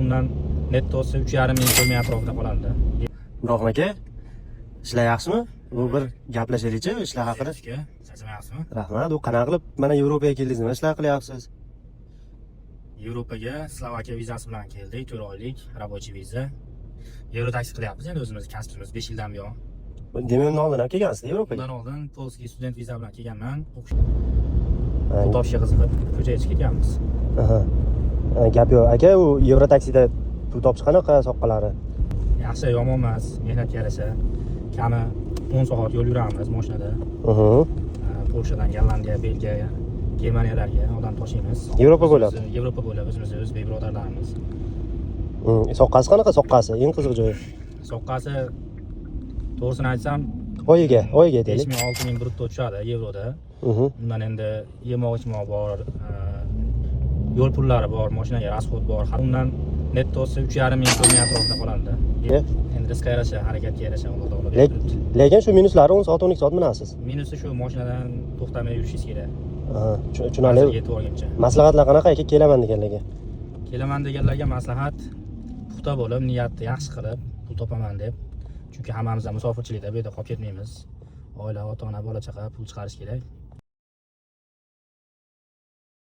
undan nettosi 3,5 ming so'm atrofida qoladi. Biroq aka, ishlar yaxshimi? Bu bir gaplashaylikchi ishlar haqida. Charchamayapsizmi? Rahmat. U qanaqa qilib mana Yevropaga keldingiz? Nima ishlar qilyapsiz? Yevropaga Slovakiya vizasi bilan keldik, 4 oylik рабочий viza. Yevro taksi qilyapmiz endi o'zimiz kasbimiz 5 yildan buyon. Demak, undan oldin ham kelgansiz Yevropaga? Undan oldin polskiy student viza bilan kelganman. Pul topishga qiziqib ko'chaga chiqib ketganmiz. Aha. Gap yo'q. Aka, u Yevro taksida pul topish qanaqa soqqalari? Yaxshi, yomon emas, mehnatga yarasha. Kami 10 soat yo'l yuramiz mashinada. Polshadan Gollandiya, Belgiya, Germaniyalarga odam tashiymiz. Yevropa bo'ylab. Yevropa bo'ylab o'z birodarlarimiz. Soqqasi qanaqa soqqasi? Eng qiziq joyi. Soqqasi to'g'risini aytsam, Oyiga aytaylik. 5,000 6,000 brutto tushadi yevroda. Undan endi yemoq-ichmoq bor, yo'l pullari bor, mashinaga rasxod bor. Undan nettosi 3,5 ming so'm atrofida qoladi. Endi rizqga yarasha, harakatga yarasha Alloh taolo berdi. Lekin shu minuslari 10 soat 12 soat minasiz. Minusi shu mashinadan to'xtamay yurishingiz kerak. Tushunarli. Yetib olguncha. Maslahatlar qanaqa aka kelaman deganlarga? Kelaman deganlarga maslahat puxta bo'lib, niyatni yaxshi qilib, pul topaman deb. Chunki hammamiz ham musofirchilikda bu yerda qolib ketmaymiz. Oila, ota-ona, bola-chaqa pul chiqarish kerak.